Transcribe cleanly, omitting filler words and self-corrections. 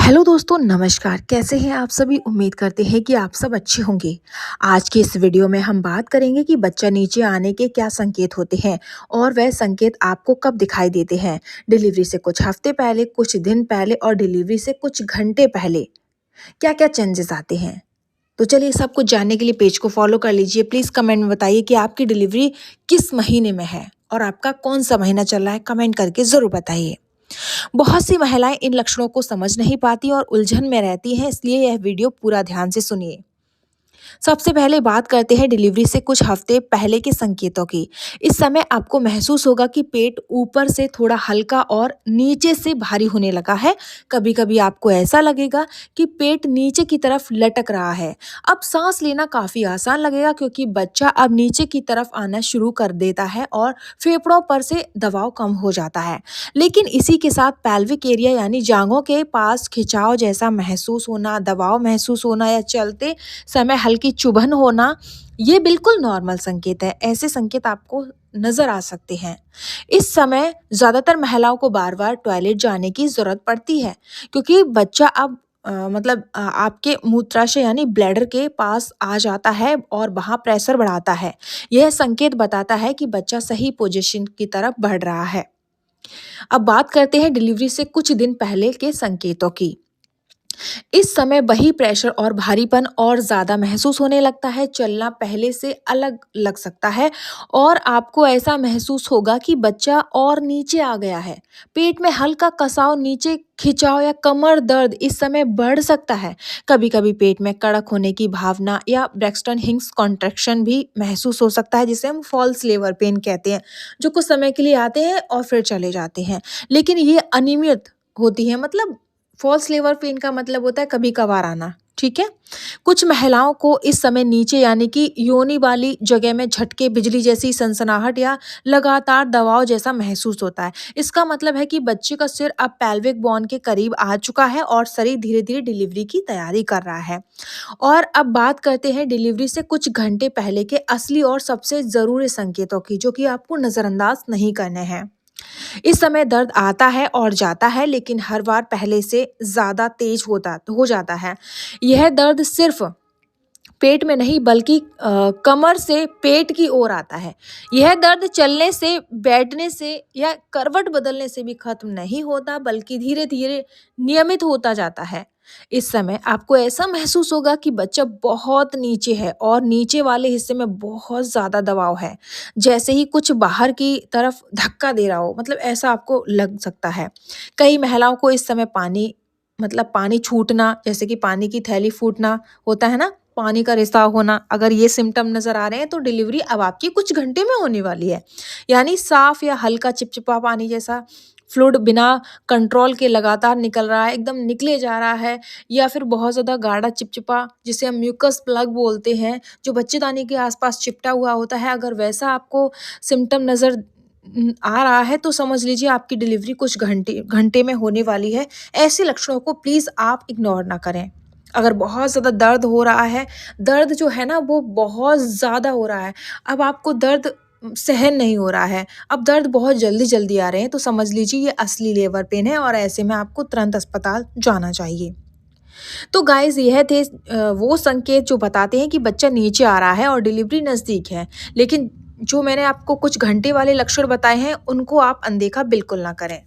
Hello दोस्तों, नमस्कार। कैसे हैं आप सभी? उम्मीद करते हैं कि आप सब अच्छे होंगे। आज की इस वीडियो में हम बात करेंगे कि बच्चा नीचे आने के क्या संकेत होते हैं और वह संकेत आपको कब दिखाई देते हैं। डिलीवरी से कुछ हफ्ते पहले, कुछ दिन पहले और डिलीवरी से कुछ घंटे पहले क्या-क्या चेंजेस आते हैं। तो चलिए सब कुछ जानने के लिए पेज को फॉलो कर लीजिए। प्लीज़ कमेंट में बताइए कि आपकी डिलीवरी किस महीने में है और आपका कौन-सा महीना चल रहा है, कमेंट करके ज़रूर बताइए। बहुत सी महिलाएं इन लक्षणों को समझ नहीं पाती और उलझन में रहती हैं, इसलिए यह वीडियो पूरा ध्यान से सुनिए। सबसे पहले बात करते हैं डिलीवरी से कुछ हफ्ते पहले के संकेतों की। इस समय आपको महसूस होगा कि पेट ऊपर से थोड़ा हल्का और नीचे से भारी होने लगा है। कभी-कभी आपको ऐसा लगेगा कि पेट नीचे की तरफ लटक रहा है। अब सांस लेना काफी आसान लगेगा क्योंकि बच्चा अब नीचे की तरफ आना शुरू कर देता है और फेफड़ों पर से दबाव कम हो जाता है। लेकिन इसी के साथ पेल्विक एरिया यानी जांघों के पास खिंचाव जैसा महसूस होना, दबाव महसूस होना या चलते समय हल्की चुभन होना, ये बिल्कुल नॉर्मल संकेत है। ऐसे संकेत आपको नजर आ सकते हैं। इस समय ज्यादातर महिलाओं को बार-बार टॉयलेट जाने की जरूरत पड़ती है क्योंकि बच्चा अब आपके मूत्राशय यानी ब्लैडर के पास आ जाता है और वहां प्रेशर बढ़ाता है। यह संकेत बताता है कि बच्चा सही पोजीशन की तरफ बढ़ रहा है। अब बात करते हैं डिलीवरी से कुछ दिन पहले के संकेतों की। इस समय वही प्रेशर और भारीपन और ज़्यादा महसूस होने लगता है, चलना पहले से अलग लग सकता है और आपको ऐसा महसूस होगा कि बच्चा और नीचे आ गया है। पेट में हल्का कसाव, नीचे खिंचाव या कमर दर्द इस समय बढ़ सकता है। कभी-कभी पेट में कड़क होने की भावना या ब्रैक्सटन हिंग्स कॉन्ट्रैक्शन भी महसूस हो सकता है, जिसे हम फॉल्स लेबर पेन कहते हैं, जो कुछ समय के लिए आते हैं और फिर चले जाते हैं। लेकिन ये अनियमित होती है, मतलब फॉल्स लेबर पेन का मतलब होता है कभी-कभार आना, ठीक है? कुछ महिलाओं को इस समय नीचे यानी कि योनि वाली जगह में झटके, बिजली जैसी सनसनाहट या लगातार दबाव जैसा महसूस होता है। इसका मतलब है कि बच्चे का सिर अब पेल्विक बोन के करीब आ चुका है और शरीर धीरे-धीरे डिलीवरी की तैयारी कर रहा है। और अब बात करते हैं डिलीवरी से कुछ घंटे पहले के असली और सबसे ज़रूरी संकेतों की, जो कि आपको नज़रअंदाज नहीं करने हैं। इस समय दर्द आता है और जाता है, लेकिन हर बार पहले से ज़्यादा तेज हो जाता है। यह दर्द सिर्फ पेट में नहीं बल्कि कमर से पेट की ओर आता है। यह दर्द चलने से, बैठने से या करवट बदलने से भी खत्म नहीं होता, बल्कि धीरे-धीरे नियमित होता जाता है। इस समय आपको ऐसा महसूस होगा कि बच्चा बहुत नीचे है और नीचे वाले हिस्से में बहुत ज़्यादा दबाव है। जैसे ही कुछ बाहर की तरफ धक्का दे रहा हो, मतलब ऐसा आपको लग सकता है। कई महिलाओं को इस समय पानी छूटना, जैसे कि पानी की थैली फूटना होता है ना, पानी का रिसाव होना, अगर ये सिम्पटम नज़र आ रहे हैं तो डिलीवरी अब आपकी कुछ घंटे में होने वाली है। यानी साफ या हल्का चिपचिपा पानी जैसा फ्लूइड बिना कंट्रोल के लगातार निकल रहा है, एकदम निकले जा रहा है, या फिर बहुत ज़्यादा गाढ़ा चिपचिपा जिसे हम म्यूकस प्लग बोलते हैं, जो बच्चेदानी के आस-पास चिपटा हुआ होता है, अगर वैसा आपको सिम्पटम नज़र आ रहा है तो समझ लीजिए आपकी डिलीवरी कुछ घंटे घंटे में होने वाली है। ऐसे लक्षणों को प्लीज़ आप इग्नोर ना करें। अगर बहुत ज़्यादा दर्द हो रहा है, दर्द जो है ना वो बहुत ज़्यादा हो रहा है, अब आपको दर्द सहन नहीं हो रहा है, अब दर्द बहुत जल्दी-जल्दी आ रहे हैं, तो समझ लीजिए ये असली लेबर पेन है और ऐसे में आपको तुरंत अस्पताल जाना चाहिए। तो गाइज़ यह थे वो संकेत जो बताते हैं कि बच्चा नीचे आ रहा है और डिलीवरी नज़दीक है। लेकिन जो मैंने आपको कुछ घंटे वाले लक्षण बताए हैं, उनको आप अनदेखा बिल्कुल ना करें।